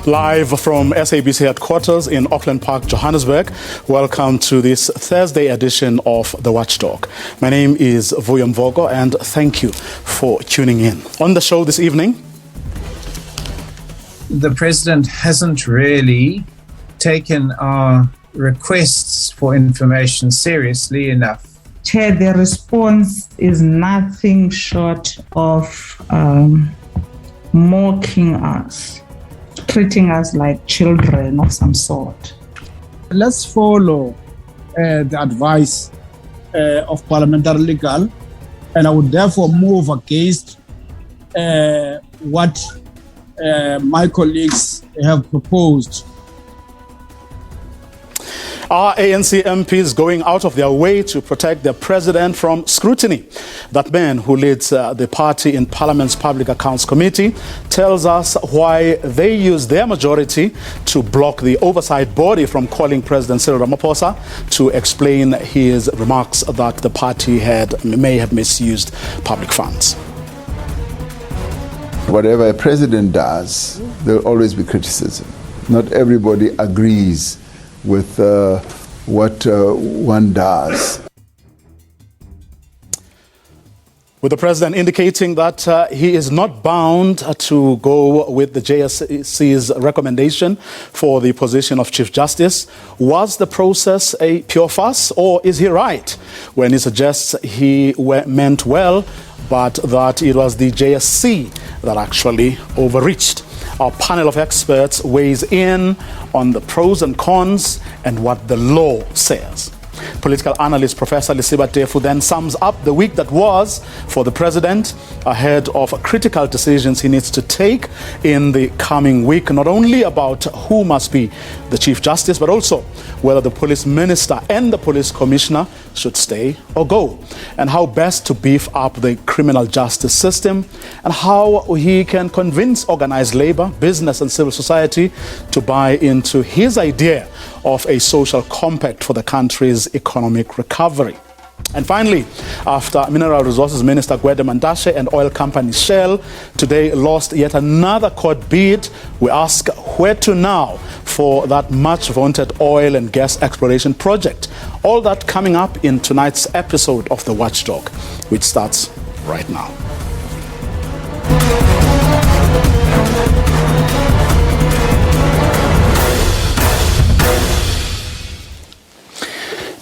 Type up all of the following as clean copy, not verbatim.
Live from SABC headquarters in Auckland Park, Johannesburg. Welcome to this Thursday edition of The Watchdog. My name is Vuyo Mvoko and thank you for tuning in. On the show this evening, the president hasn't really taken our requests for information seriously enough. Chair, the response is nothing short of mocking us, treating us like children of some sort. Let's follow the advice of parliamentary legal, and I would therefore move against what my colleagues have proposed. Are ANC MPs going out of their way to protect their president from scrutiny? That man who leads the party in Parliament's Public Accounts Committee tells us why they use their majority to block the oversight body from calling President Cyril Ramaphosa to explain his remarks that the party may have misused public funds. Whatever a president does, there will always be criticism. Not everybody agrees with what one does. With the president indicating that he is not bound to go with the JSC's recommendation for the position of Chief Justice, was the process a pure farce, or is he right when he suggests he meant well, but that it was the JSC that actually overreached? Our panel of experts weighs in on the pros and cons and what the law says. Political analyst Professor Lisiba Tefu then sums up the week that was for the president ahead of critical decisions he needs to take in the coming week, not only about who must be the Chief Justice, but also whether the police minister and the police commissioner should stay or go, and how best to beef up the criminal justice system, and how he can convince organized labor, business and civil society to buy into his idea of a social compact for the country's economic recovery. And finally, after Mineral Resources Minister Gwede Mantashe and oil company Shell today lost yet another court bid, we ask where to now for that much vaunted oil and gas exploration project. All that coming up in tonight's episode of The Watchdog, which starts right now.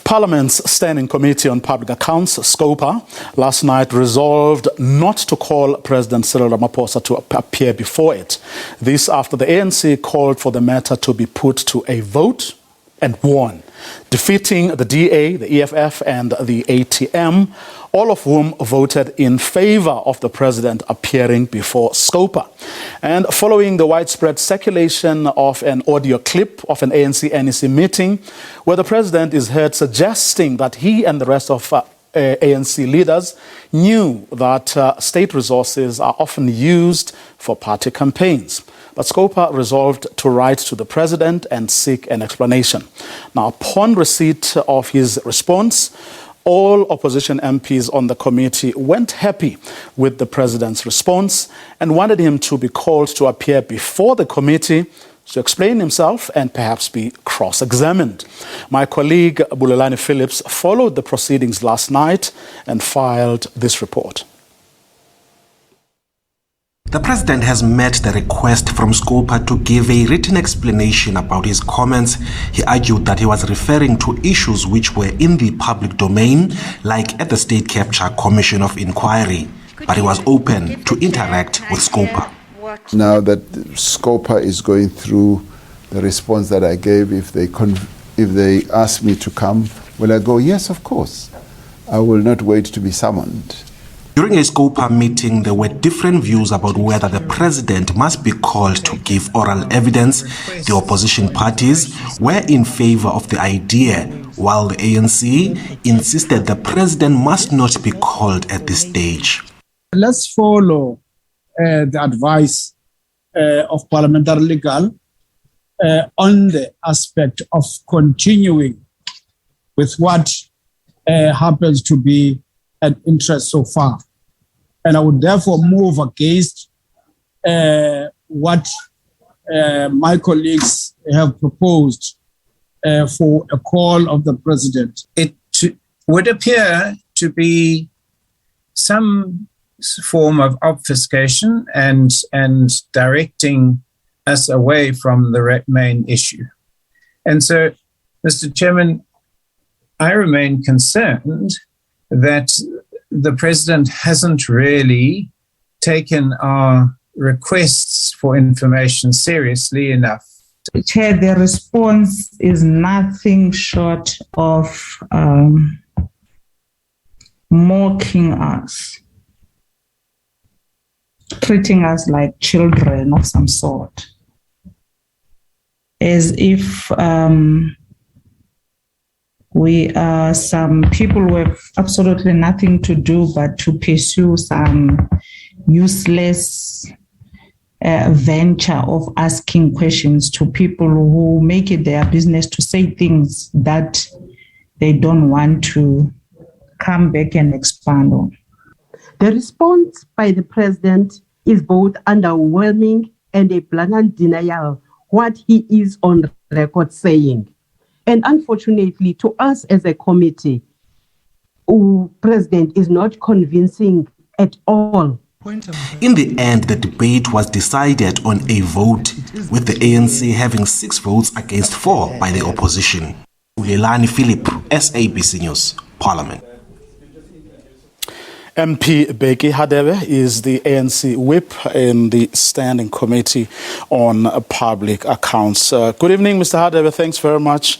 Parliament's Standing Committee on Public Accounts, SCOPA, last night resolved not to call President Cyril Ramaphosa to appear before it. This after the ANC called for the matter to be put to a vote and won, defeating the DA, the EFF and the ATM, all of whom voted in favor of the president appearing before SCOPA. And following the widespread circulation of an audio clip of an ANC-NEC meeting where the president is heard suggesting that he and the rest of ANC leaders knew that state resources are often used for party campaigns. But SCOPA resolved to write to the president and seek an explanation. Now, upon receipt of his response, all opposition MPs on the committee weren't happy with the president's response and wanted him to be called to appear before the committee to explain himself and perhaps be cross-examined. My colleague Bulelani Phillips followed the proceedings last night and filed this report. The president has met the request from SCOPA to give a written explanation about his comments. He argued that he was referring to issues which were in the public domain, like at the State Capture Commission of Inquiry, but he was open to interact with SCOPA. Now that SCOPA is going through the response that I gave, if they ask me to come, will I go? Yes, of course. I will not wait to be summoned. During a SCOPA meeting, there were different views about whether the president must be called to give oral evidence. The opposition parties were in favor of the idea, while the ANC insisted the president must not be called at this stage. Let's follow the advice of parliamentary legal on the aspect of continuing with what happens to be an interest so far. And I would therefore move against what my colleagues have proposed for a call of the president. It would appear to be some form of obfuscation and directing us away from the main issue. And so, Mr. Chairman, I remain concerned that the president hasn't really taken our requests for information seriously enough. Chair, the response is nothing short of mocking us, treating us like children of some sort, as if we are some people who have absolutely nothing to do but to pursue some useless venture of asking questions to people who make it their business to say things that they don't want to come back and expand on. The response by the president is both underwhelming and a blatant denial what he is on record saying. And unfortunately, to us as a committee, the president is not convincing at all. In the end, the debate was decided on a vote, with the ANC having 6 votes against 4 by the opposition. Ulelani Philip, SABC News, Parliament. MP Bheki Hadebe is the ANC whip in the Standing Committee on Public Accounts. Good evening, Mr. Hadebe. Thanks very much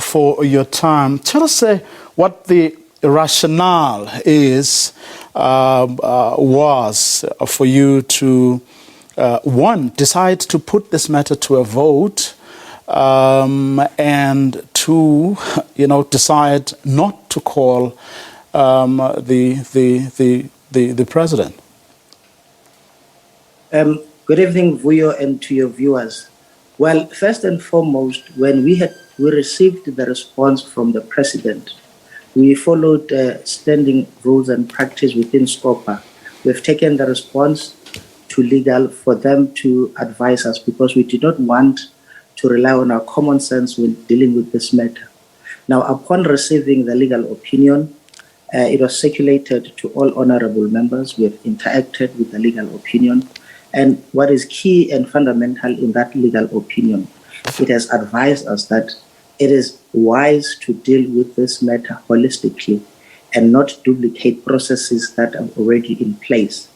for your time. Tell us what the rationale was for you to, one, decide to put this matter to a vote, and two, decide not to call the president. Good evening, Vuyo, and to your viewers. Well, first and foremost, when we received the response from the president, we followed standing rules and practice within SCOPA. We've taken the response to legal for them to advise us, because we did not want to rely on our common sense when dealing with this matter. Now, upon receiving the legal opinion, it was circulated to all honorable members. We have interacted with the legal opinion. And what is key and fundamental in that legal opinion, it has advised us that it is wise to deal with this matter holistically and not duplicate processes that are already in place.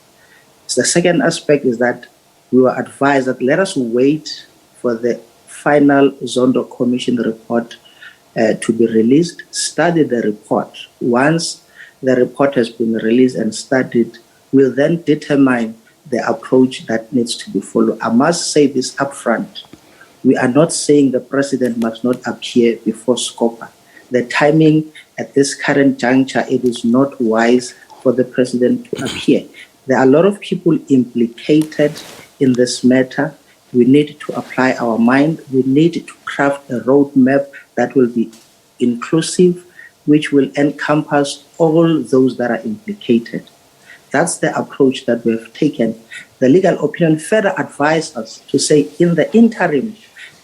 So the second aspect is that we were advised that let us wait for the final Zondo Commission report to be released, study the report. Once the report has been released and studied, we'll then determine the approach that needs to be followed. I must say this upfront. We are not saying the president must not appear before SCOPA. The timing at this current juncture, it is not wise for the president to appear. There are a lot of people implicated in this matter. We need to apply our mind. We need to craft a roadmap that will be inclusive, which will encompass all those that are implicated. That's the approach that we have taken. The legal opinion further advised us to say, in the interim,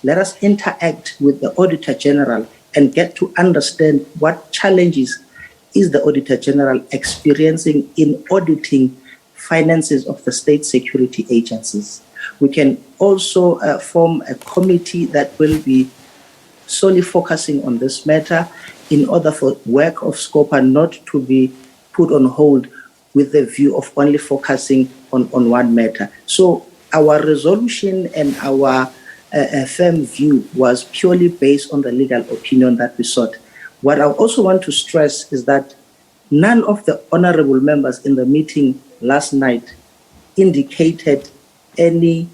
let us interact with the Auditor General and get to understand what challenges is the Auditor General experiencing in auditing finances of the state security agencies. We can also form a committee that will be solely focusing on this matter in order for work of SCOPA not to be put on hold with the view of only focusing on one matter. So our resolution and our firm view was purely based on the legal opinion that we sought. What I also want to stress is that none of the honorable members in the meeting last night indicated any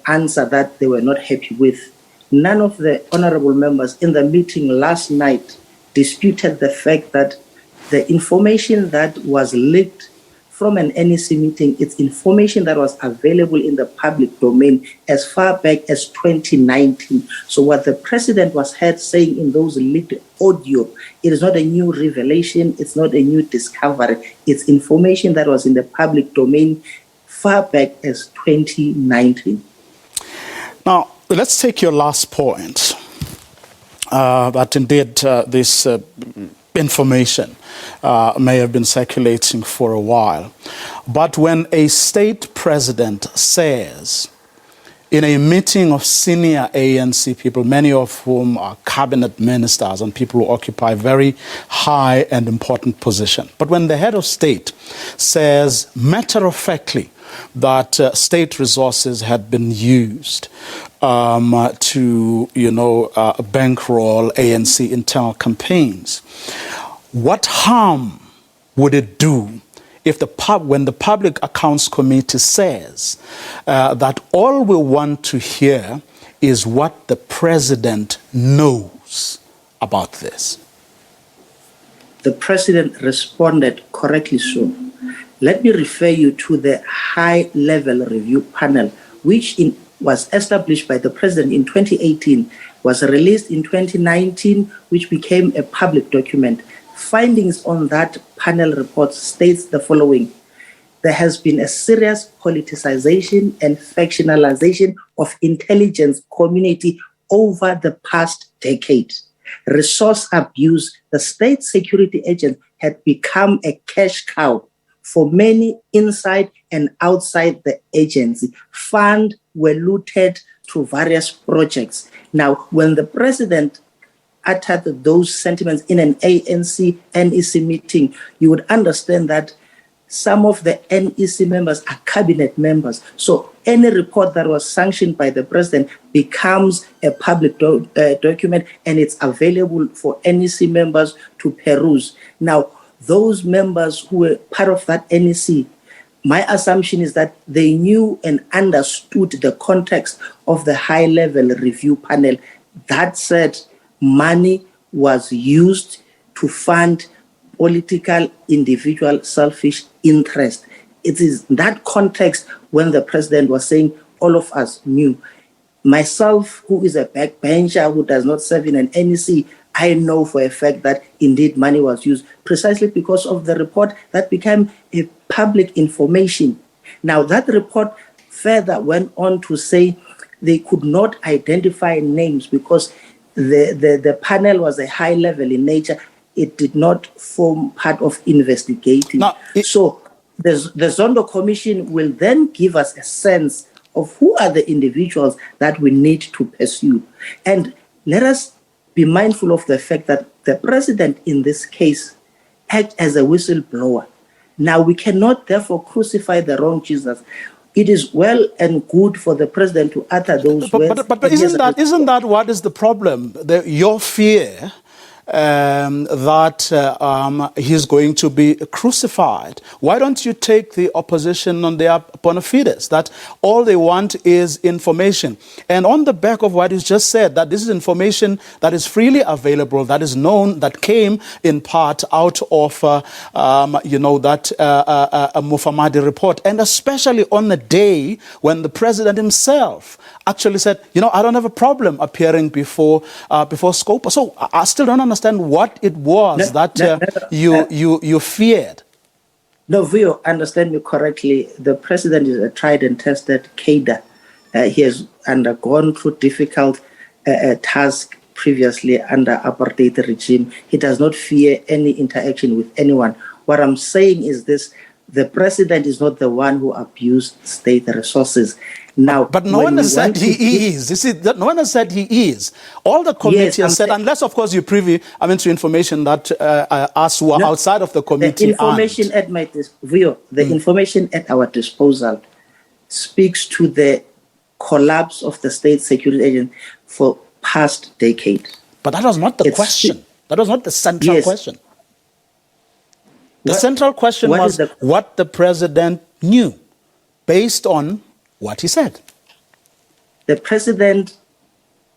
answer that they were not happy with. None of the honorable members in the meeting last night disputed the fact that the information that was leaked from an NEC meeting, it's information that was available in the public domain as far back as 2019. So what the president was heard saying in those leaked audio, it is not a new revelation, it's not a new discovery. It's information that was in the public domain far back as 2019. Now, let's take your last point, that indeed this information may have been circulating for a while. But when a state president says in a meeting of senior ANC people, many of whom are cabinet ministers and people who occupy very high and important positions, but when the head of state says matter-of-factly that state resources had been used to, bankroll ANC internal campaigns, what harm would it do if when the Public Accounts Committee says that all we want to hear is what the president knows about this? The president responded correctly so. Let me refer you to the high-level review panel, which was established by the president in 2018, was released in 2019, which became a public document. Findings on that panel report states the following: there has been a serious politicization and factionalization of intelligence community over the past decade. Resource abuse, the state security agent had become a cash cow for many inside and outside the agency. Funds were looted to various projects. Now, when the president uttered those sentiments in an ANC NEC meeting, you would understand that some of the NEC members are cabinet members. So any report that was sanctioned by the president becomes a public document, and it's available for NEC members to peruse. Now, those members who were part of that NEC, my assumption is that they knew and understood the context of the high-level review panel. That said, money was used to fund political, individual, selfish interest. It is in that context when the president was saying all of us knew. Myself, who is a backbencher who does not serve in an NEC, I know for a fact that indeed money was used precisely because of the report that became a public information. Now, that report further went on to say they could not identify names because the panel was a high level in nature. It did not form part of investigating. So the Zondo Commission will then give us a sense of who are the individuals that we need to pursue. And let us be mindful of the fact that the president in this case acts as a whistleblower. Now, we cannot therefore crucify the wrong Jesus. It is well and good for the president to utter those words. But isn't that what is the problem? Your fear that he's going to be crucified. Why don't you take the opposition on their bona fides, that all they want is information? And on the back of what you just said, that this is information that is freely available, that is known, that came in part out of, that Mufamadi report, and especially on the day when the president himself actually said, I don't have a problem appearing before Scopa. So I still don't understand what it was you feared. No, Vuyo, understand me correctly. The president is a tried and tested cadre. He has undergone through difficult tasks previously under apartheid regime. He does not fear any interaction with anyone. What I'm saying is this: the president is not the one who abused state resources. Now, but no one has said he is. You see, no one has said he is. All the committee has said, unless, of course, you're privy, to information that us who are outside of the committee. The information information at our disposal speaks to the collapse of the state security agent for past decade. But that was not the question. That was not the central question. The central question was what the president knew, based on what he said. The president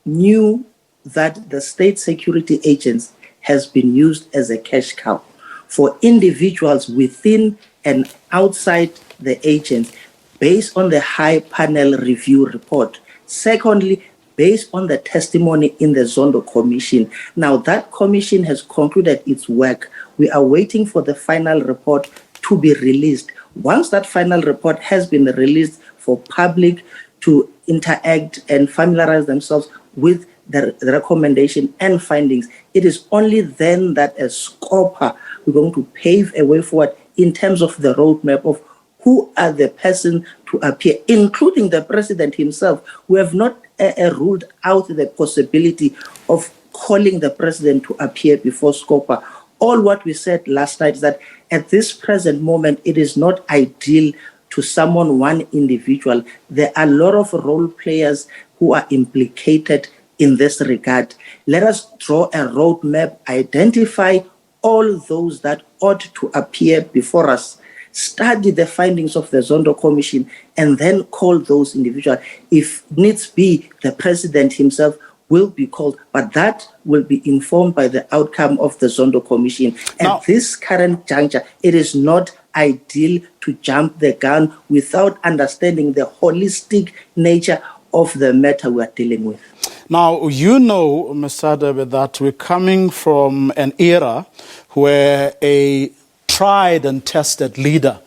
knew that the state security agents has been used as a cash cow for individuals within and outside the agents, based on the high panel review report. Secondly, based on the testimony in the Zondo Commission. Now, that commission has concluded its work. We are waiting for the final report to be released. Once that final report has been released for public to interact and familiarize themselves with the recommendation and findings, it is only then that as SCOPA, we're going to pave a way forward in terms of the roadmap of who are the person to appear, including the president himself. We have not ruled out the possibility of calling the president to appear before SCOPA. All what we said last night is that at this present moment, it is not ideal to summon one individual. There are a lot of role players who are implicated in this regard. Let us draw a roadmap, identify all those that ought to appear before us, study the findings of the Zondo Commission, and then call those individuals. If needs be, the president himself will be called, but that will be informed by the outcome of the Zondo Commission. At this current juncture, it is not ideal to jump the gun without understanding the holistic nature of the matter we are dealing with. Now, you know, Mr. Hadebe, that we're coming from an era where a tried and tested leader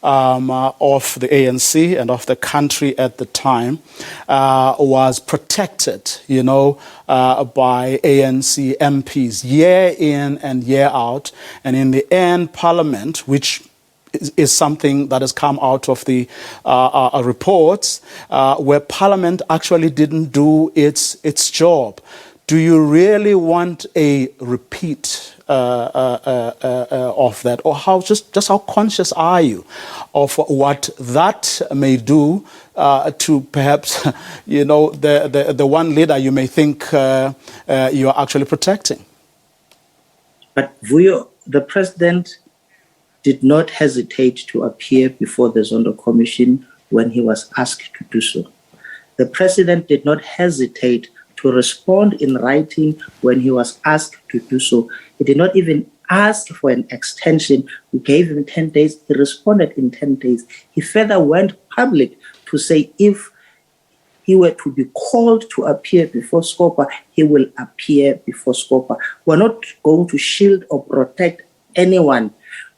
of the ANC and of the country at the time was protected, by ANC MPs year in and year out. And in the end, Parliament, which is something that has come out of the reports, where Parliament actually didn't do its job. Do you really want a repeat of that, or just how conscious are you of what that may do to perhaps the one leader you may think you are actually protecting? But Vuyo, the president did not hesitate to appear before the Zondo Commission when he was asked to do so. The president did not hesitate to respond in writing when he was asked to do so. He did not even ask for an extension. We gave him 10 days. He responded in 10 days. He further went public to say if he were to be called to appear before SCOPA, he will appear before SCOPA. We're not going to shield or protect anyone.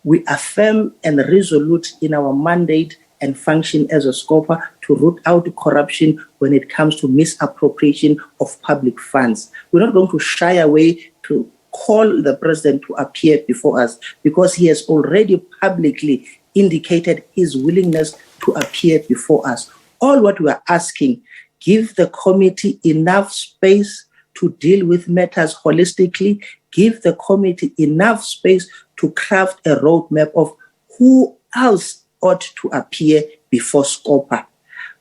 We are firm and resolute in our mandate and function as a SCOPA to root out corruption when it comes to misappropriation of public funds. We're not going to shy away to call the president to appear before us because he has already publicly indicated his willingness to appear before us. All what we are asking, give the committee enough space to deal with matters holistically, give the committee enough space to craft a roadmap of who else ought to appear before SCOPA.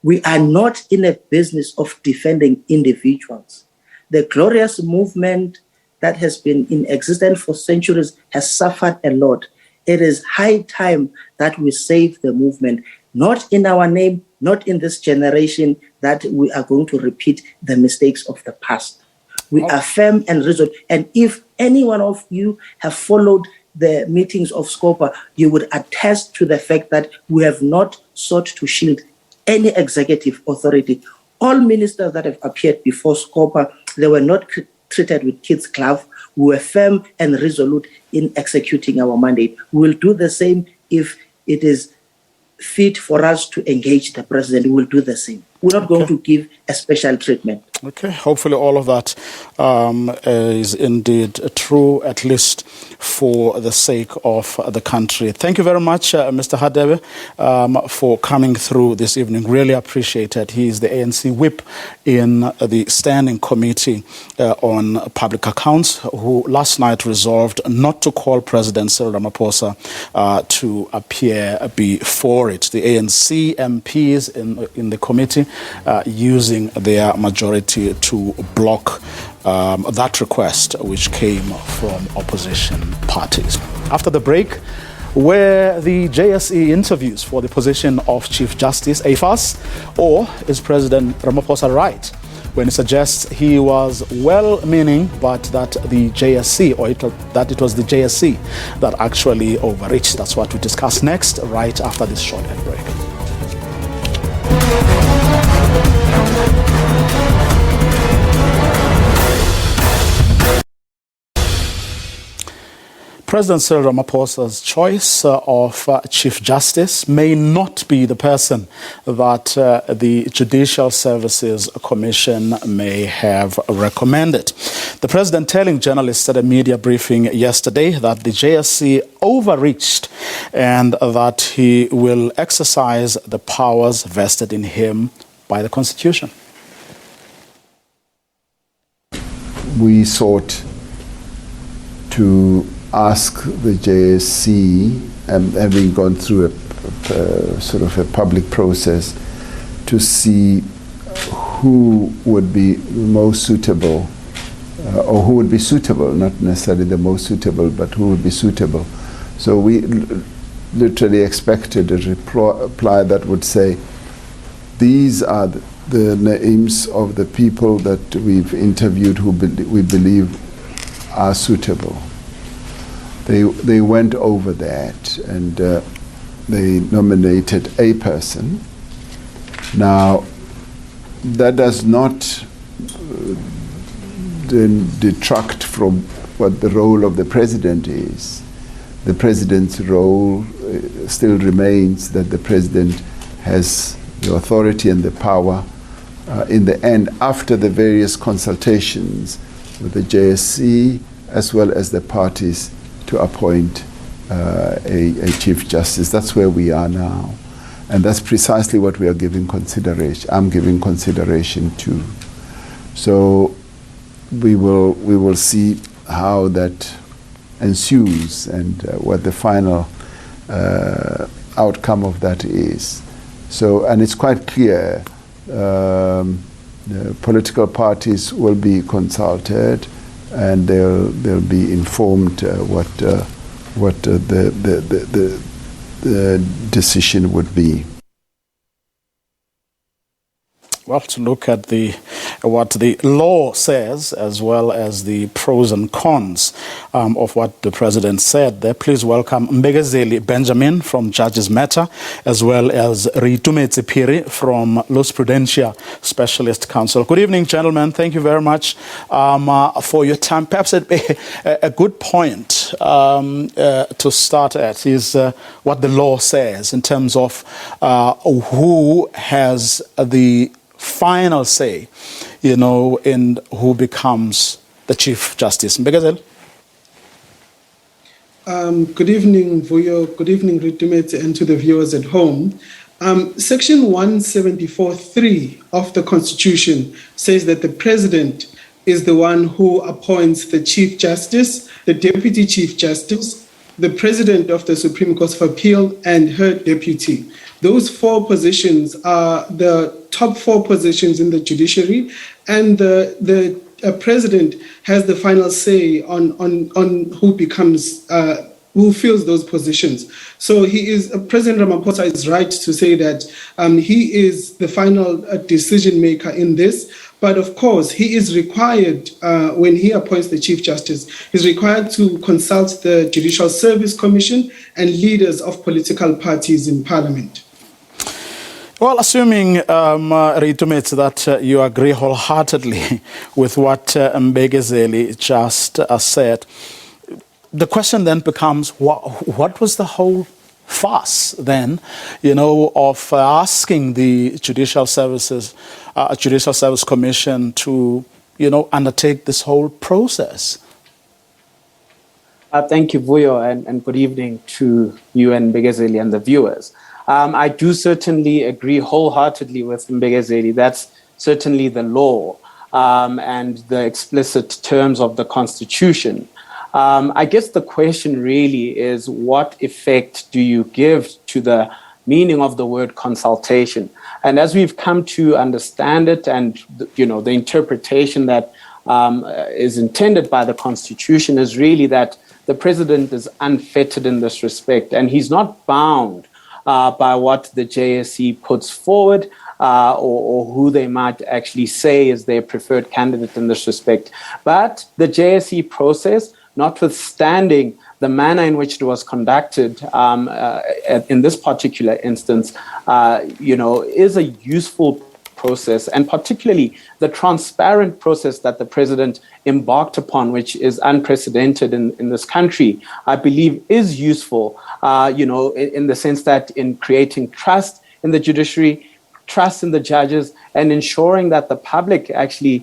We are not in a business of defending individuals. The glorious movement that has been in existence for centuries has suffered a lot. It is high time that we save the movement, not in our name, not in this generation, that we are going to repeat the mistakes of the past. We are firm and resolute. And if any one of you have followed the meetings of SCOPA, you would attest to the fact that we have not sought to shield any executive authority. All ministers that have appeared before SCOPA, they were not treated with kids' glove. We were firm and resolute in executing our mandate. We will do the same if it is fit for us to engage the president. We will do the same. We're not going to give a special treatment. Okay, hopefully all of that is indeed true, at least for the sake of the country. Thank you very much, Mr. Hadebe, for coming through this evening. Really appreciate it. He is the ANC whip in the Standing Committee on Public Accounts, who last night resolved not to call President Cyril Ramaphosa to appear before it. The ANC MPs in the committee using their majority to block that request, which came from opposition parties. After the break, where the JSE interviews for the position of Chief Justice a farce, or is President Ramaphosa right when he suggests he was well-meaning, but that the JSC, that it was the JSC that actually overreached? That's what we discuss next, right after this short ad break. President Cyril Ramaphosa's choice of Chief Justice may not be the person that the Judicial Services Commission may have recommended. The president telling journalists at a media briefing yesterday that the JSC overreached and that he will exercise the powers vested in him by the Constitution. We sought to ask the JSC, having gone through a sort of a public process, to see who would be most suitable, or who would be suitable, not necessarily the most suitable, but who would be suitable. So we literally expected a reply that would say, these are the names of the people that we've interviewed who we believe are suitable. They went over that and they nominated a person. Now, that does not detract from what the role of the president is. The president's role still remains that the president has the authority and the power in the end, after the various consultations with the JSC as well as the parties, to appoint a Chief Justice. That's where we are now. And that's precisely what we are giving consideration. I'm giving consideration to. So we will see how that ensues and what the final outcome of that is. So, and it's quite clear, the political parties will be consulted, and they'll be informed what the decision would be. Well, to look at what the law says, as well as the pros and cons of what the president said there, please welcome Mbegezeli Benjamin from Judges Matter, as well as Ritumetse Piri from Lusprudentia Specialist Council. Good evening, gentlemen. Thank you very much for your time. Perhaps a good point to start at is what the law says in terms of who has the final say, in who becomes the Chief Justice. Mbegezeli? Good evening, Vuyo. Good evening, Ritumetse, and to the viewers at home. Section 174(3) of the Constitution says that the President is the one who appoints the Chief Justice, the Deputy Chief Justice, the President of the Supreme Court of Appeal, and her deputy. Those four positions are the top four positions in the judiciary, and the president has the final say on who becomes who fills those positions. So President Ramaphosa is right to say that he is the final decision maker in this. But of course, he is required, when he appoints the Chief Justice, he's required to consult the Judicial Service Commission and leaders of political parties in Parliament. Well, assuming, Ritumetse, that you agree wholeheartedly with what Mbegezeli just said, the question then becomes, what was the whole fuss then, of asking the Judicial Service Commission to, undertake this whole process? Thank you, Vuyo, and good evening to you and Mbegezeli and the viewers. I do certainly agree wholeheartedly with Mbegezeli. That's certainly the law and the explicit terms of the Constitution. I guess the question really is, what effect do you give to the meaning of the word consultation? And as we've come to understand it, and the interpretation that is intended by the Constitution is really that the president is unfettered in this respect, and he's not bound by what the JSC puts forward or who they might actually say is their preferred candidate in this respect. But the JSC process, notwithstanding the manner in which it was conducted in this particular instance, is a useful process, and particularly the transparent process that the president embarked upon, which is unprecedented in this country, I believe is useful, in the sense that in creating trust in the judiciary, trust in the judges, and ensuring that the public actually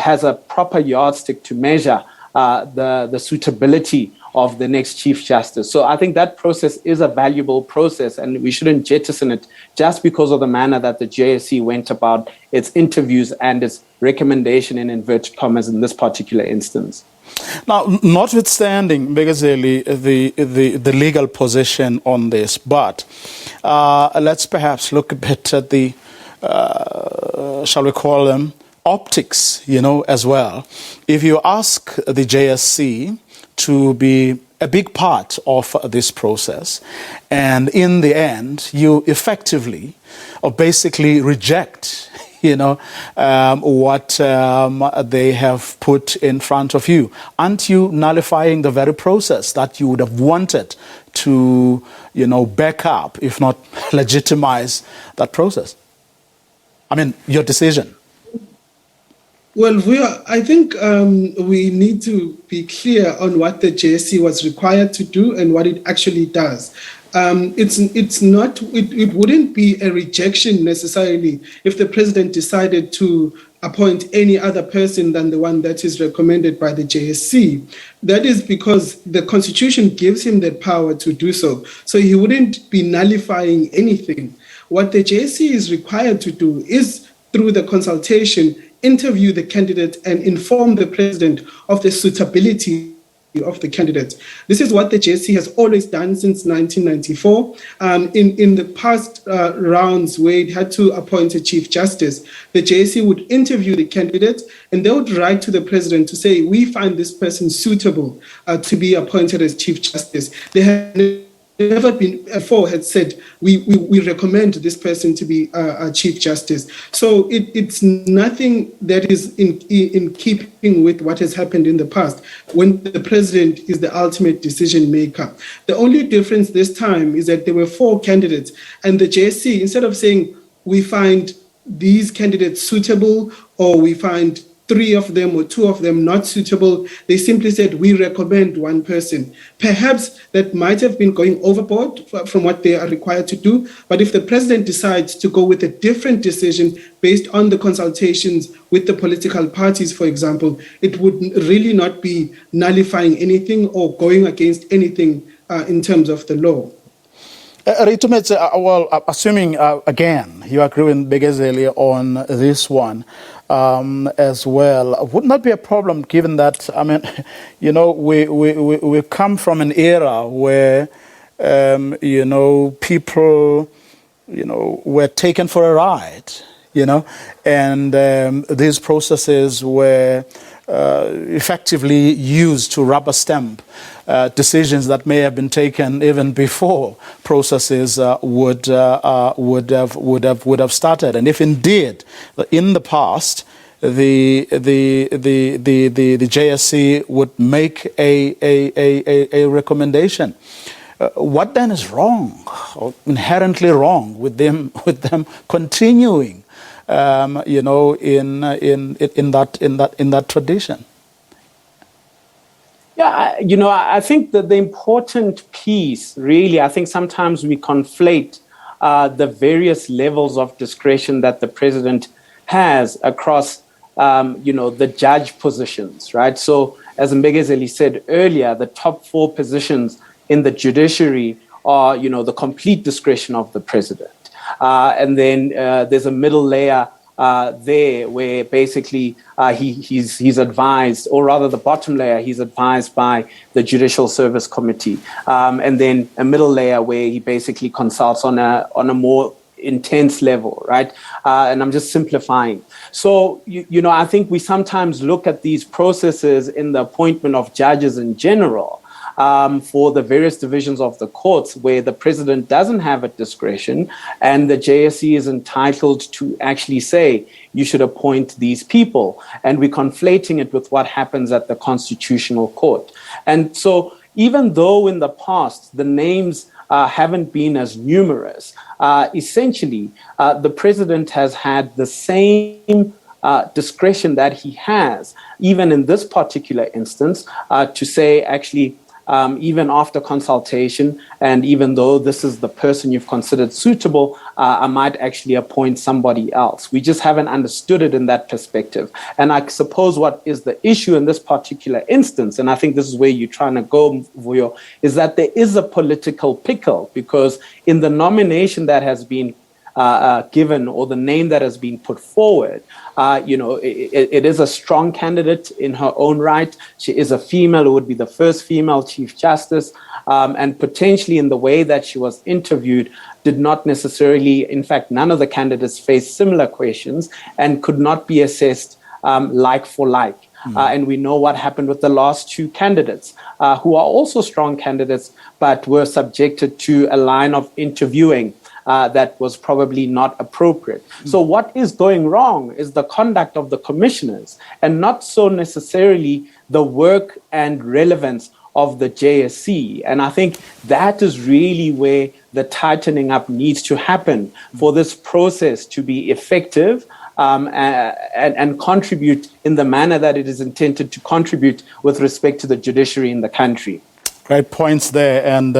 has a proper yardstick to measure the suitability of the next Chief Justice. So I think that process is a valuable process, and we shouldn't jettison it just because of the manner that the JSC went about its interviews and its recommendation in inverted commas in this particular instance. Now, notwithstanding, Mbegazeli, the legal position on this, but let's perhaps look a bit at the, shall we call them, optics, as well. If you ask the JSC to be a big part of this process, and in the end, you effectively or basically reject, what they have put in front of you, aren't you nullifying the very process that you would have wanted to, back up, if not legitimize that process? I mean, your decision. Well, I think we need to be clear on what the JSC was required to do and what it actually does. It wouldn't be a rejection necessarily if the president decided to appoint any other person than the one that is recommended by the JSC. That is because the Constitution gives him the power to do so. So he wouldn't be nullifying anything. What the JSC is required to do is, through the consultation, interview the candidate and inform the president of the suitability of the candidate. This is what the JSC has always done since 1994. In the past rounds where it had to appoint a Chief Justice, the JSC would interview the candidate and they would write to the president to say, we find this person suitable to be appointed as Chief Justice. They have never been before had said we recommend this person to be a Chief Justice. So it's nothing that is in keeping with what has happened in the past when the president is the ultimate decision maker. The only difference this time is that there were 4 candidates, and the JSC, instead of saying we find these candidates suitable or we find 3 of them or 2 of them not suitable, they simply said, we recommend one person. Perhaps that might have been going overboard from what they are required to do, but if the president decides to go with a different decision based on the consultations with the political parties, for example, it would really not be nullifying anything or going against anything in terms of the law. Well, assuming, again, you agree with Mbegazeli on this one as well, wouldn't that be a problem given that, I mean, we come from an era where, people, were taken for a ride, and these processes were effectively used to rubber stamp decisions that may have been taken even before processes would have started. And if indeed in the past the JSC would make a recommendation, what then is wrong, or inherently wrong, with them continuing in that tradition? Yeah, I think that the important piece, really, I think sometimes we conflate the various levels of discretion that the president has across, the judge positions, right? So, as Mbegazeli said earlier, the top 4 positions in the judiciary are, the complete discretion of the president. And then there's a middle layer there where basically he's advised, or rather the bottom layer, he's advised by the Judicial Service Committee. And then a middle layer where he basically consults on a more intense level, right? And I'm just simplifying. So, I think we sometimes look at these processes in the appointment of judges in general, for the various divisions of the courts where the president doesn't have a discretion and the JSC is entitled to actually say, you should appoint these people. And we're conflating it with what happens at the Constitutional Court. And so even though in the past the names haven't been as numerous. Essentially, the president has had the same discretion that he has, even in this particular instance, to say, actually, even after consultation, and even though this is the person you've considered suitable, I might actually appoint somebody else. We just haven't understood it in that perspective. And I suppose what is the issue in this particular instance, and I think this is where you're trying to go, Vuyo, is that there is a political pickle, because in the nomination that has been given, or the name that has been put forward, it is a strong candidate in her own right. She is a female, who would be the first female Chief Justice, and potentially in the way that she was interviewed did not necessarily, in fact, none of the candidates faced similar questions and could not be assessed like for like. And we know what happened with the last two candidates, who are also strong candidates, but were subjected to a line of interviewing that was probably not appropriate. So what is going wrong is the conduct of the commissioners, and not so necessarily the work and relevance of the JSC. And I think that is really where the tightening up needs to happen for this process to be effective and contribute in the manner that it is intended to contribute with respect to the judiciary in the country. Great points there, and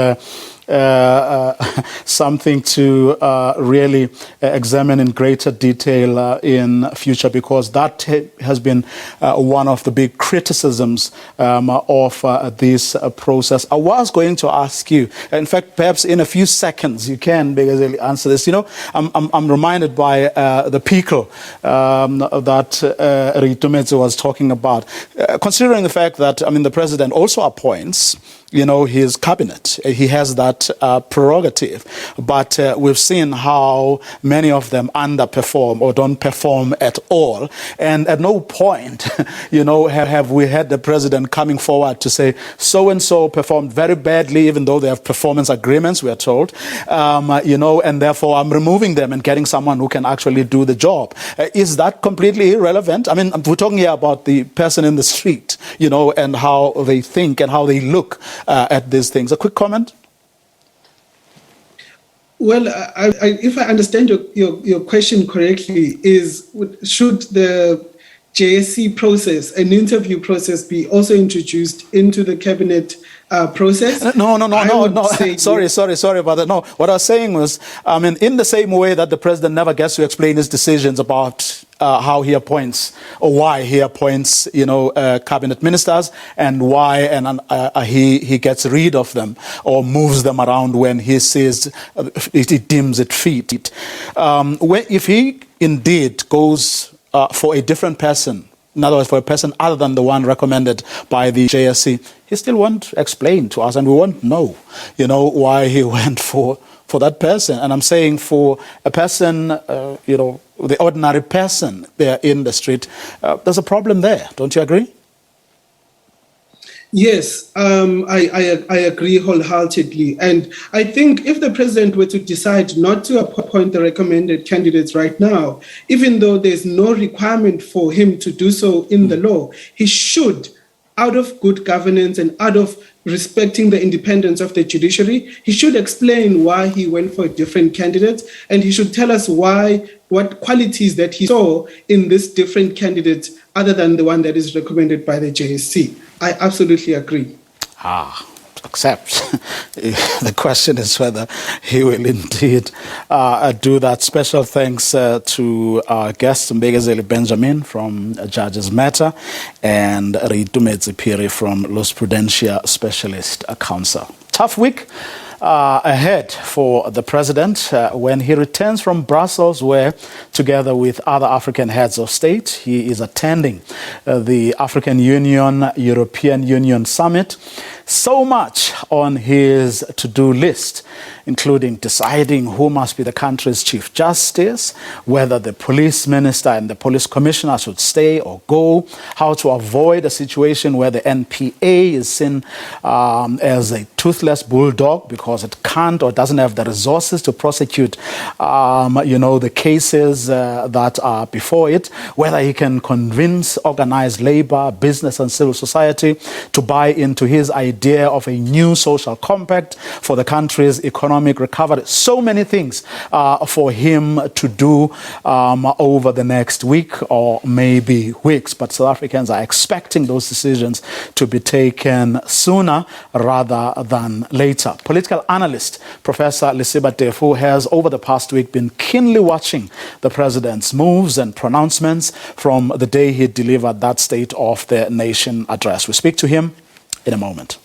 something to really examine in greater detail in future, because that has been one of the big criticisms of this process. I was going to ask you, in fact, perhaps in a few seconds you can answer this. I'm reminded by the pickle that Ritumetse was talking about, considering the fact that, the president also appoints his cabinet. He has that prerogative. But we've seen how many of them underperform or don't perform at all. And at no point, have we had the president coming forward to say, so-and-so performed very badly, even though they have performance agreements, we are told, and therefore I'm removing them and getting someone who can actually do the job. Is that completely irrelevant? We're talking here about the person in the street, and how they think and how they look at these things. A quick comment? Well, if I understand your question correctly, should the JSC process, an interview process, be also introduced into the cabinet process? No. Sorry about that. No, what I was saying was, in the same way that the president never gets to explain his decisions about how he appoints or why he appoints, cabinet ministers, and why he gets rid of them or moves them around when he sees it deems it fit. If he indeed goes for a different person, in other words, for a person other than the one recommended by the JSC, he still won't explain to us, and we won't know, why he went for that person. And I'm saying for a person, the ordinary person there in the street, there's a problem there. Don't you agree? Yes, I agree wholeheartedly. And I think if the president were to decide not to appoint the recommended candidates right now, even though there's no requirement for him to do so in the law, he should, out of good governance and out of respecting the independence of the judiciary, he should explain why he went for a different candidate, and he should tell us what qualities that he saw in this different candidate other than the one that is recommended by the JSC. I absolutely agree. Except the question is whether he will indeed do that. Special thanks to our guests, Mbegezeli Benjamin from Judges Matter and Ritumetse Phiri from Los Prudentia Specialist Counsel. Tough week ahead for the president when he returns from Brussels, where, together with other African heads of state, he is attending the African Union, European Union Summit. So much on his to-do list, including deciding who must be the country's chief justice, whether the police minister and the police commissioner should stay or go, how to avoid a situation where the NPA is seen as a toothless bulldog because it can't or doesn't have the resources to prosecute, the cases that are before it, whether he can convince organized labor, business and civil society to buy into his idea idea of a new social compact for the country's economic recovery. So many things for him to do over the next week or maybe weeks. But South Africans are expecting those decisions to be taken sooner rather than later. Political analyst Professor Lesiba Tefu has over the past week been keenly watching the president's moves and pronouncements from the day he delivered that State of the Nation address. We speak to him in a moment.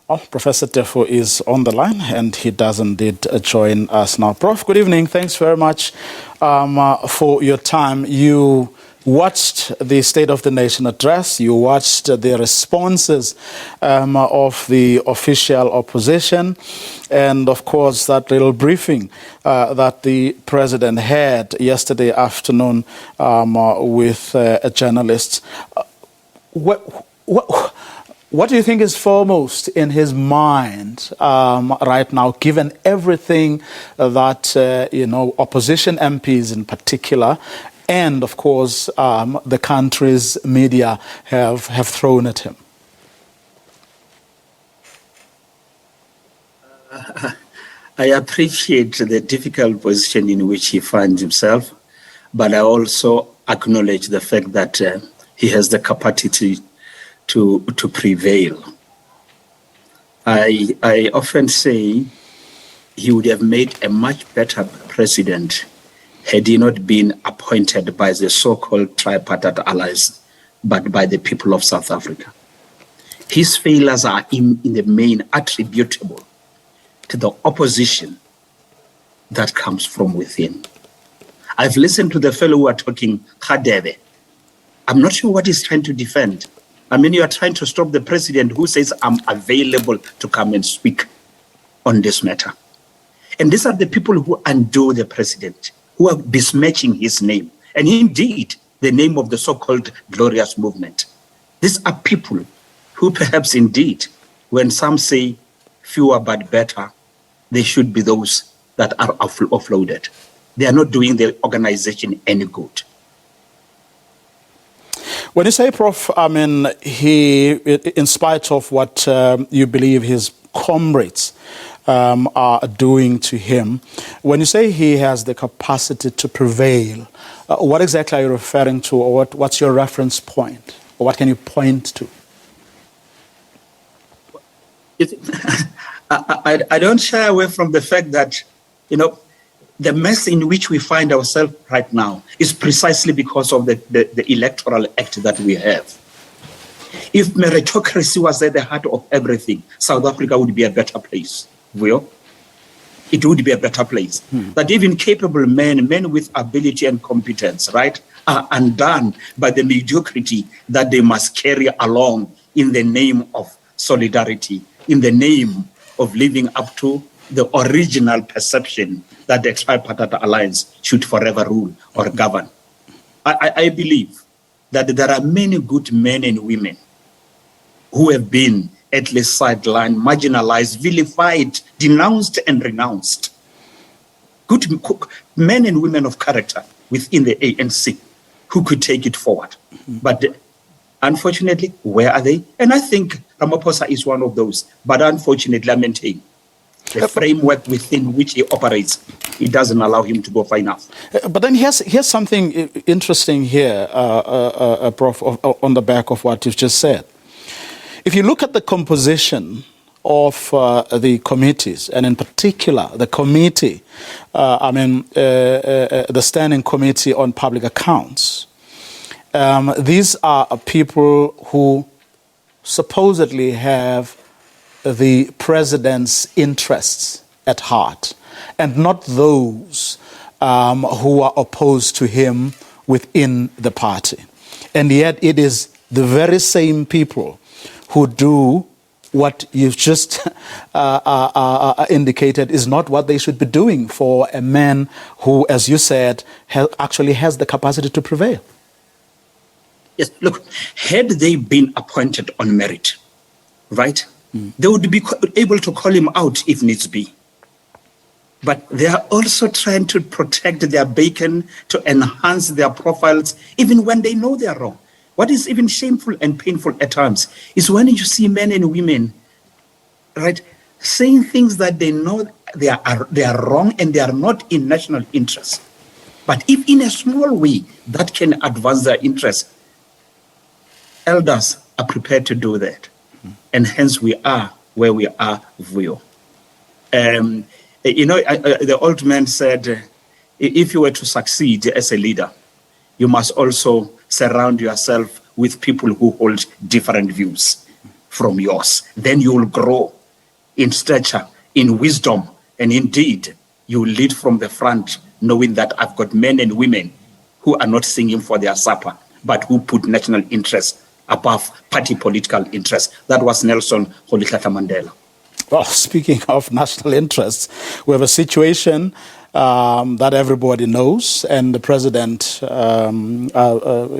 Oh, Professor Tefu is on the line, and he does indeed join us now. Prof, good evening. Thanks very much for your time. You watched the State of the Nation address. You watched the responses of the official opposition, and of course that little briefing that the president had yesterday afternoon with journalists. What do you think is foremost in his mind right now, given everything that opposition MPs in particular, and of course the country's media have thrown at him? I appreciate the difficult position in which he finds himself, but I also acknowledge the fact that he has the capacity to prevail. I often say he would have made a much better president had he not been appointed by the so-called tripartite allies, but by the people of South Africa. His failures are in the main attributable to the opposition that comes from within. I've listened to the fellow who are talking Khadebe. I'm not sure what he's trying to defend. I mean, you are trying to stop the president who says, I'm available to come and speak on this matter. And these are the people who undo the president, who are besmirching his name, and indeed the name of the so-called glorious movement. These are people who perhaps indeed, when some say fewer but better, they should be those that are offloaded. They are not doing the organization any good. When you say, Prof, I mean, he, in spite of what you believe his comrades are doing to him, when you say he has the capacity to prevail, what exactly are you referring to, or what's your reference point, or what can you point to? I don't shy away from the fact that, the mess in which we find ourselves right now is precisely because of the electoral act that we have. If meritocracy was at the heart of everything, South Africa would be a better place. Vuyo, it would be a better place. That even capable men with ability and competence, right, are undone by the mediocrity that they must carry along in the name of solidarity, in the name of living up to the original perception that the tripartite alliance should forever rule or govern. I believe that there are many good men and women who have been at least sidelined, marginalized, vilified, denounced and renounced. Good men and women of character within the ANC who could take it forward. But unfortunately, where are they? And I think Ramaphosa is one of those. But unfortunately, I maintain the framework within which he operates, it doesn't allow him to go far enough. But then here's something interesting here, Prof, on the back of what you've just said. If you look at the composition of the committees, and in particular the committee, the Standing Committee on Public Accounts, these are people who supposedly have the president's interests at heart, and not those who are opposed to him within the party. And yet it is the very same people who do what you've just indicated is not what they should be doing for a man who, as you said, actually has the capacity to prevail. Yes, look, had they been appointed on merit, right, they would be able to call him out if needs be. but they are also trying to protect their bacon, to enhance their profiles, even when they know they are wrong. What is even shameful and painful at times is when you see men and women, right, saying things that they know they are wrong and they are not in national interest. But if in a small way that can advance their interest, elders are prepared to do that. And hence we are where we are, Vuyo. The old man said, if you were to succeed as a leader, you must also surround yourself with people who hold different views from yours. Then you will grow in stature, in wisdom, and indeed, you will lead from the front, knowing that I've got men and women who are not singing for their supper, but who put national interest above party political interest. That was Nelson Rolihlahla Mandela. Well, speaking of national interests, we have a situation that everybody knows, and the president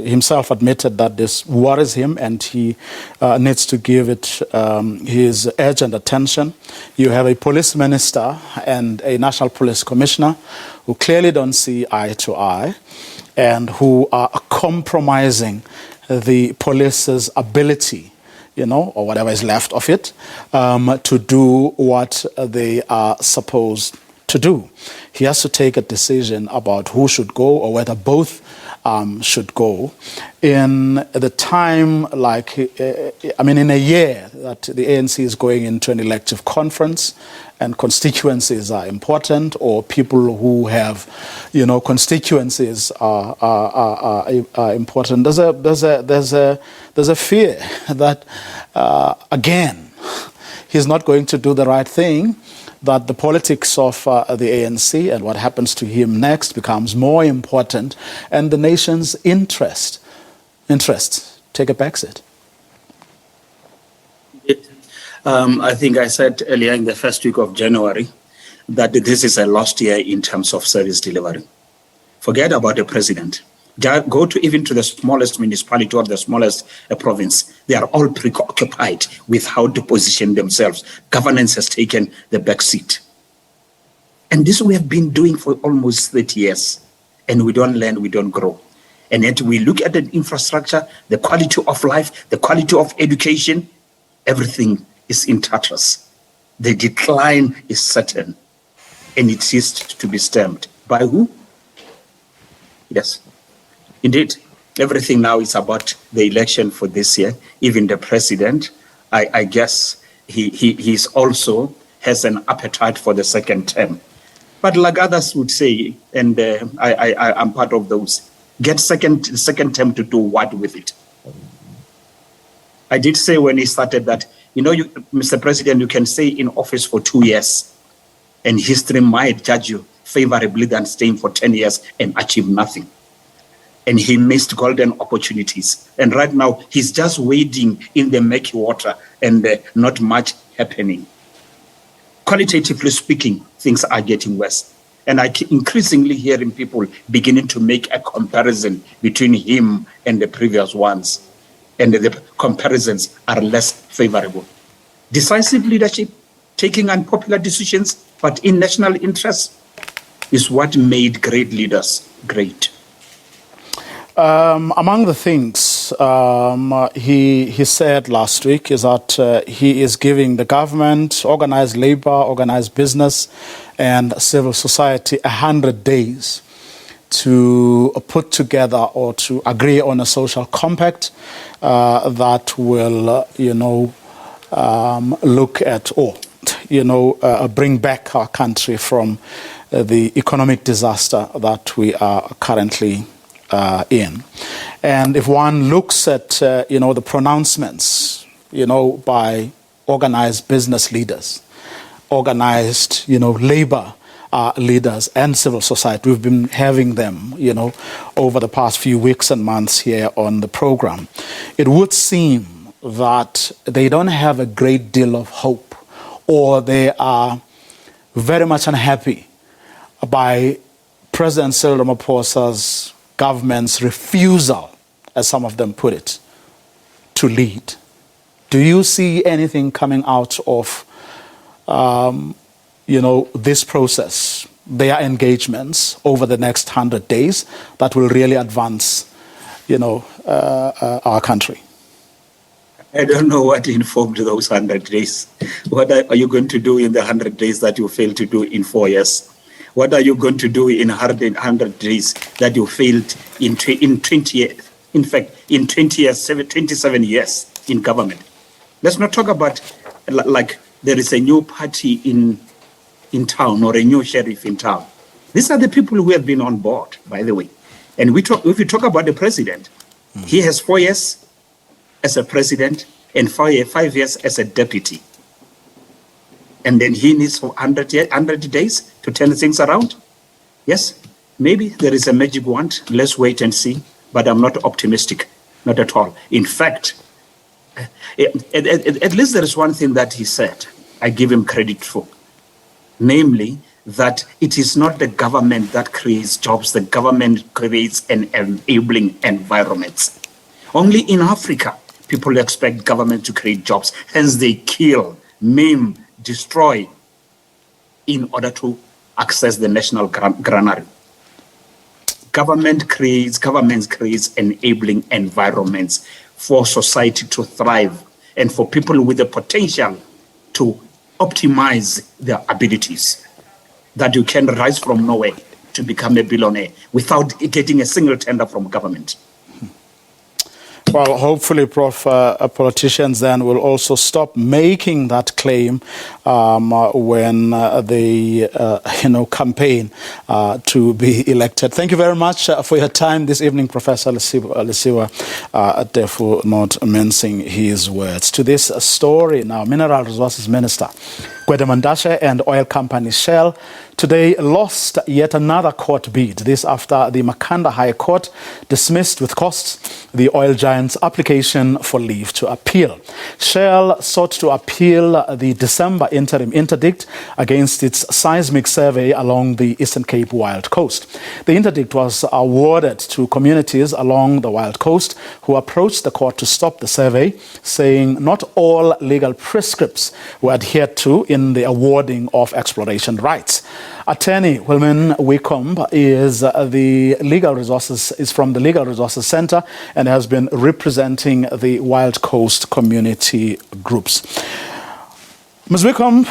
himself admitted that this worries him, and he needs to give it his urgent attention. You have a police minister and a national police commissioner who clearly don't see eye to eye, and who are compromising the police's ability, or whatever is left of it, to do what they are supposed to do. He has to take a decision about who should go or whether both should go. In the time, in a year that the ANC is going into an elective conference, and constituencies are important, or people who have, constituencies are important. There's a fear that again, he's not going to do the right thing, that the politics of the ANC and what happens to him next becomes more important, and the nation's interests take a backseat. I think I said earlier in the first week of January that this is a lost year in terms of service delivery. Forget about the president. Go even to the smallest municipality or the smallest province. They are all preoccupied with how to position themselves. Governance has taken the back seat. And this we have been doing for almost 30 years. And we don't learn, we don't grow. And yet we look at the infrastructure, the quality of life, the quality of education, everything is in tatters. The decline is certain. And it is to be stemmed. By who? Yes. Indeed, everything now is about the election for this year. Even the president, I guess he's also has an appetite for the second term. But like others would say, and I'm part of those, get second term to do what with it? I did say when he started that, Mr. President, you can stay in office for 2 years, and history might judge you favorably than staying for 10 years and achieve nothing. And he missed golden opportunities. And right now, he's just wading in the murky water and not much happening. Qualitatively speaking, things are getting worse. And I keep increasingly hearing people beginning to make a comparison between him and the previous ones. And the comparisons are less favorable. Decisive leadership, taking unpopular decisions, but in national interest, is what made great leaders great. Among the things he said last week is that he is giving the government, organized labor, organized business, and civil society 100 days to put together or to agree on a social compact that will, look at or, bring back our country from the economic disaster that we are currently in. And if one looks at, the pronouncements, by organized business leaders, organized, labor leaders and civil society, we've been having them, over the past few weeks and months here on the program, it would seem that they don't have a great deal of hope, or they are very much unhappy by President Cyril Ramaphosa's government's refusal, as some of them put it, to lead. Do you see anything coming out of this process, their engagements over the next 100 days that will really advance, our country? I don't know what informed those 100 days. What are you going to do in the 100 days that you failed to do in 4 years? What are you going to do in 100 days that you failed in 20 years? In fact, in 27 years in government. Let's not talk about like there is a new party in town or a new sheriff in town. These are the people who have been on board, by the way. And if we talk about the president, he has 4 years as a president and 5 years as a deputy. And then he needs 100 days to turn things around. Yes, maybe there is a magic wand. Let's wait and see. But I'm not optimistic, not at all. In fact, at least there is one thing that he said I give him credit for, namely that it is not the government that creates jobs, the government creates an enabling environment. Only in Africa, people expect government to create jobs, hence they kill, maim, destroy in order to access the national granary. Governments creates enabling environments for society to thrive and for people with the potential to optimize their abilities, that you can rise from nowhere to become a billionaire without getting a single tender from government. Well, hopefully, Prof, politicians then will also stop making that claim when they, campaign to be elected. Thank you very much for your time this evening, Professor Lisiwa Tefu, not mincing his words. To this story now, Mineral Resources Minister Gwede Mantashe and oil company Shell today lost yet another court bid. This after the Makhanda High Court dismissed with costs the oil giant's application for leave to appeal. Shell sought to appeal the December interim interdict against its seismic survey along the Eastern Cape Wild Coast. The interdict was awarded to communities along the Wild Coast who approached the court to stop the survey, saying not all legal prescripts were adhered to in the awarding of exploration rights. Attorney Vuyo Mvoko is from the Legal Resources Center and has been representing the Wild Coast community groups. Ms. Mvoko,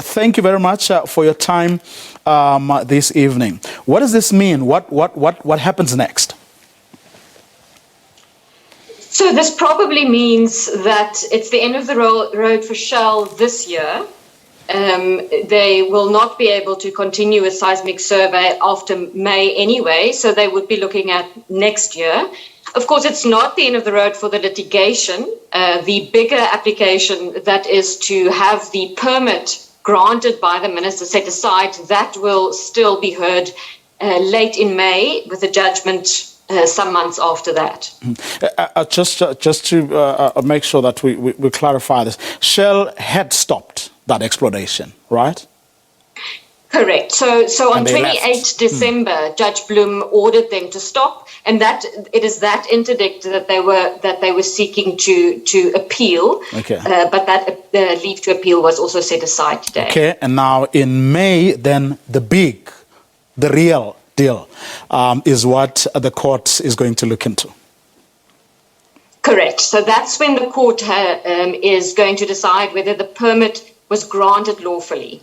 thank you very much for your time this evening. What does this mean? What happens next? So this probably means that it's the end of the road for Shell this year. They will not be able to continue a seismic survey after May anyway, so they would be looking at next year. Of course, it's not the end of the road for the litigation. The bigger application, that is to have the permit granted by the minister set aside, that will still be heard late in May with a judgment some months after that. Just to make sure that we clarify this, Shell had stopped that exploration, right? Correct. So on 28 December, Judge Bloem ordered them to stop, and that it is that interdict that they were seeking to appeal. Okay. But that leave to appeal was also set aside today. Okay. And now in May, then the real deal is what the court is going to look into. Correct. So that's when the court is going to decide whether the permit was granted lawfully.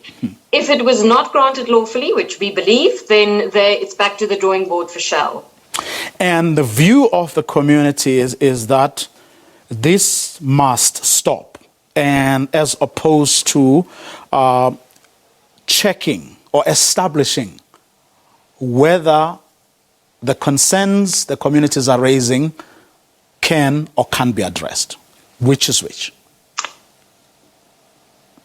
If it was not granted lawfully, which we believe, then it's back to the drawing board for Shell. And the view of the community is that this must stop, and as opposed to checking or establishing whether the concerns the communities are raising can or can't be addressed. Which is which?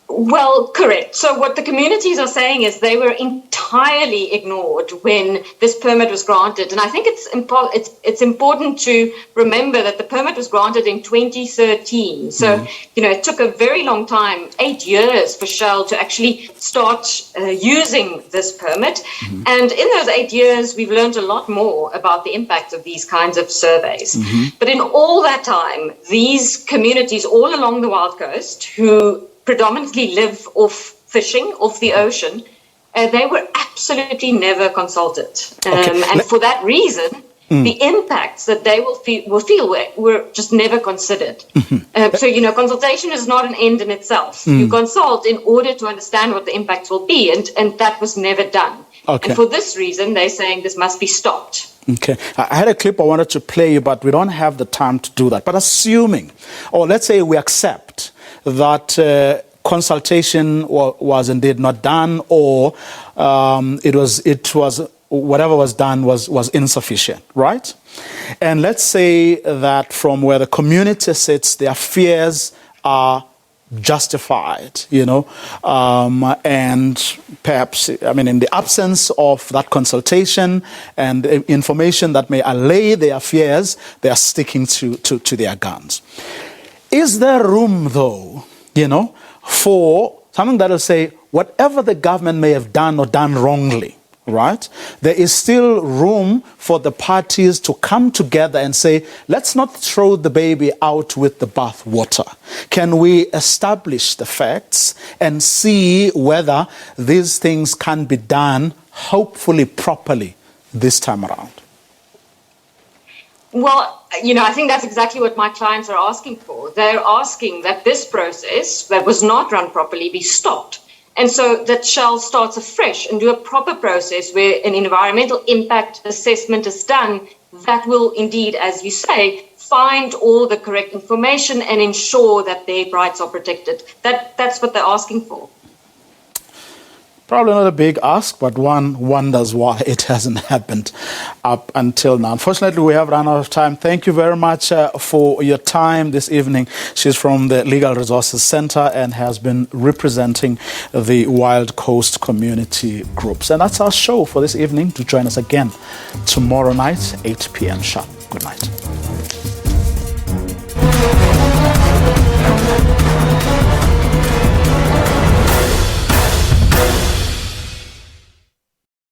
Well, correct. So what the communities are saying is they were entirely ignored when this permit was granted. And I think it's important to remember that the permit was granted in 2013. So, it took a very long time, 8 years, for Shell to actually start using this permit. And in those 8 years, we've learned a lot more about the impact of these kinds of surveys. But in all that time, these communities all along the Wild Coast who predominantly live off fishing off the ocean, they were absolutely never consulted. And for that reason, the impacts that they will feel were just never considered. So, consultation is not an end in itself. You consult in order to understand what the impacts will be, and that was never done. Okay. And for this reason, they're saying this must be stopped. Okay. I had a clip I wanted to play you, but we don't have the time to do that. But assuming, or let's say we accept that consultation was indeed not done, or it was whatever was done was insufficient, right? And let's say that from where the community sits, their fears are justified, and perhaps, in the absence of that consultation and information that may allay their fears, they are sticking to their guns. Is there room, though, for something that will say, whatever the government may have done or done wrongly, right? There is still room for the parties to come together and say, let's not throw the baby out with the bathwater. Can we establish the facts and see whether these things can be done, hopefully properly, this time around? Well, I think that's exactly what my clients are asking for. They're asking that this process that was not run properly be stopped. And so that Shell starts afresh and do a proper process where an environmental impact assessment is done that will indeed, as you say, find all the correct information and ensure that their rights are protected. That's what they're asking for. Probably not a big ask, but one wonders why it hasn't happened up until now. Unfortunately, we have run out of time. Thank you very much for your time this evening. She's from the Legal Resources Center and has been representing the Wild Coast community groups. And that's our show for this evening. Do join us again tomorrow night, 8 p.m. sharp. Good night.